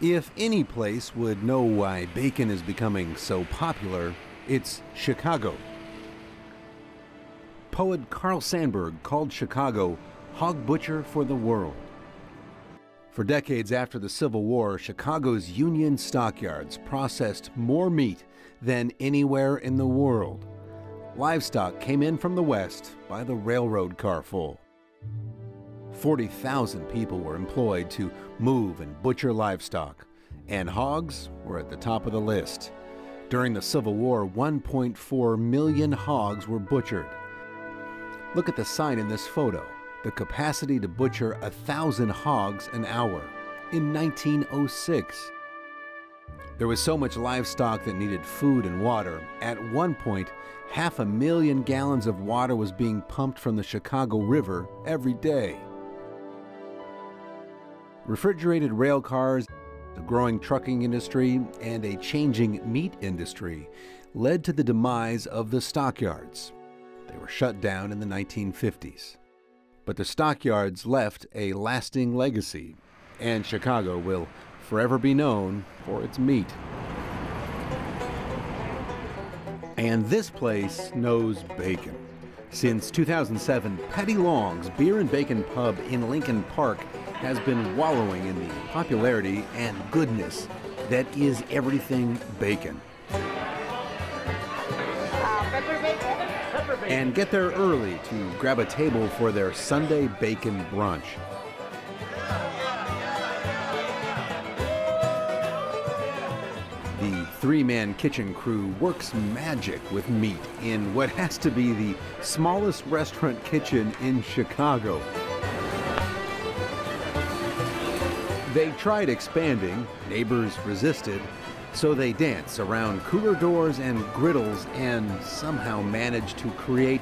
If any place would know why bacon is becoming so popular, it's Chicago. Poet Carl Sandburg called Chicago hog butcher for the world. For decades after the Civil War, Chicago's Union stockyards processed more meat than anywhere in the world. Livestock came in from the west by the railroad car full. 40,000 people were employed to move and butcher livestock, and hogs were at the top of the list. During the Civil War, 1.4 million hogs were butchered. Look at the sign in this photo. The capacity to butcher 1,000 hogs an hour in 1906. There was so much livestock that needed food and water. At one point, 500,000 gallons of water was being pumped from the Chicago River every day. Refrigerated rail cars, a growing trucking industry, and a changing meat industry led to the demise of the stockyards. They were shut down in the 1950s. But the stockyards left a lasting legacy, and Chicago will forever be known for its meat. And this place knows bacon. Since 2007, Paddy Long's Beer and Bacon Pub in Lincoln Park has been wallowing in the popularity and goodness that is everything bacon. And get there early to grab a table for their Sunday bacon brunch. The three-man kitchen crew works magic with meat in what has to be the smallest restaurant kitchen in Chicago. They tried expanding, neighbors resisted, so they dance around cooler doors and griddles and somehow manage to create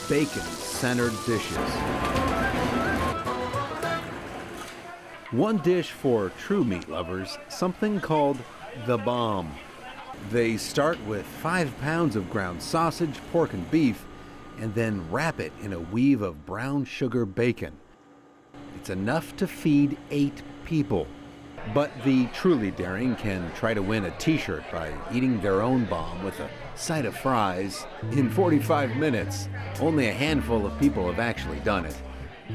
bacon-centered dishes. One dish for true meat lovers, something called the bomb. They start with 5 pounds of ground sausage, pork, and beef, and then wrap it in a weave of brown sugar bacon. It's enough to feed 8 people. But the truly daring can try to win a t-shirt by eating their own bomb with a side of fries in 45 minutes. Only a handful of people have actually done it.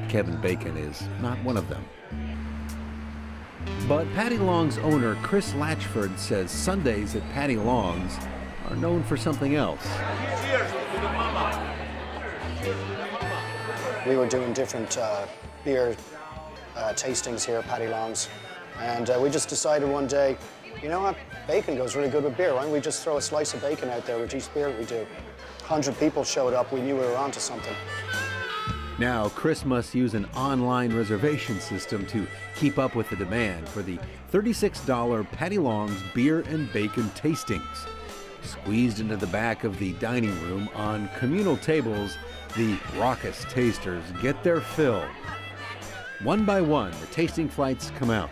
Kevin Bacon is not one of them. But Paddy Long's owner, Chris Latchford, says Sundays at Paddy Long's are known for something else. We were doing different beer tastings here at Paddy Long's. And we just decided one day, you know what, bacon goes really good with beer. Why don't we just throw a slice of bacon out there with each beer we do? 100 people showed up. We knew we were onto something. Now, Chris must use an online reservation system to keep up with the demand for the $36 Paddy Long's Beer and Bacon tastings. Squeezed into the back of the dining room on communal tables, the raucous tasters get their fill. One by one, the tasting flights come out.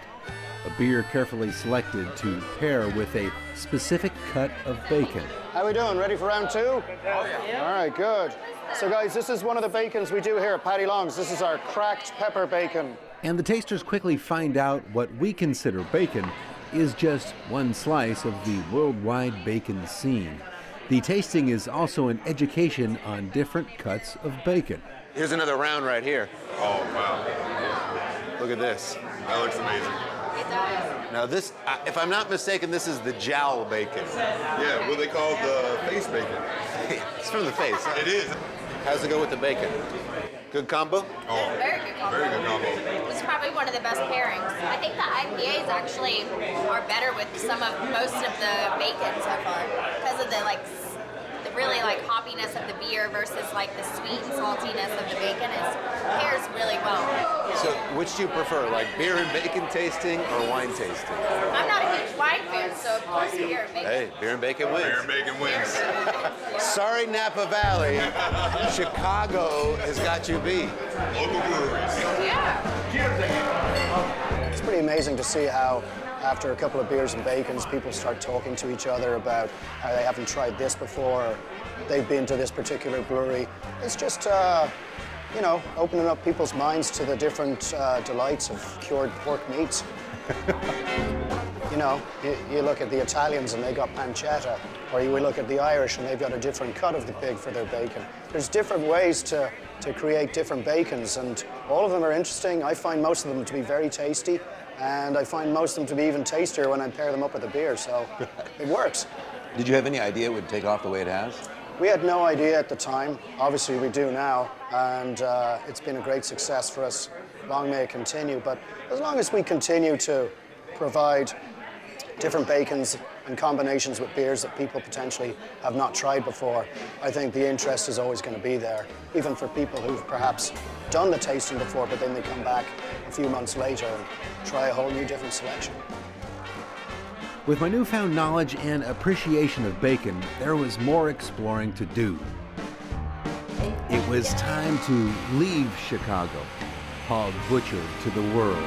A beer carefully selected to pair with a specific cut of bacon. How we doing? Ready for round 2? Oh, yeah. All right, good. So guys, this is one of the bacons we do here at Paddy Long's. This is our cracked pepper bacon. And the tasters quickly find out what we consider bacon is just one slice of the worldwide bacon scene. The tasting is also an education on different cuts of bacon. Here's another round right here. Oh, wow. Look at this. That looks amazing. Now this, if I'm not mistaken, this is the jowl bacon. Yeah, what they call the face bacon. It's from the face, huh? It is. How's it go with the bacon? Good combo? Oh, very good combo. Very good combo. This is probably one of the best pairings. I think the IPAs actually are better with most of the bacon so far because of the really hoppiness of the beer versus the sweet and saltiness of the bacon. Pairs really well. So which do you prefer, beer and bacon tasting or wine tasting? I'm not a huge wine fan, so of course beer and bacon. Hey, beer and bacon wins. Beer and bacon wins. Sorry, Napa Valley. Chicago has got you beat. Local breweries. Yeah. It's pretty amazing to see how after a couple of beers and bacons, people start talking to each other about how they haven't tried this before, or they've been to this particular brewery. It's just, you know, opening up people's minds to the different delights of cured pork meats. You know, you look at the Italians and they got pancetta, or you look at the Irish and they've got a different cut of the pig for their bacon. There's different ways to create different bacons, and all of them are interesting. I find most of them to be very tasty, and I find most of them to be even tastier when I pair them up with a beer, so it works. Did you have any idea it would take off the way it has? We had no idea at the time. Obviously we do now, and it's been a great success for us. Long may it continue, but as long as we continue to provide different bacons and combinations with beers that people potentially have not tried before, I think the interest is always going to be there, even for people who've perhaps done the tasting before, but then they come back a few months later and try a whole new different selection. With my newfound knowledge and appreciation of bacon, there was more exploring to do. It was time to leave Chicago, hog butchered to the world.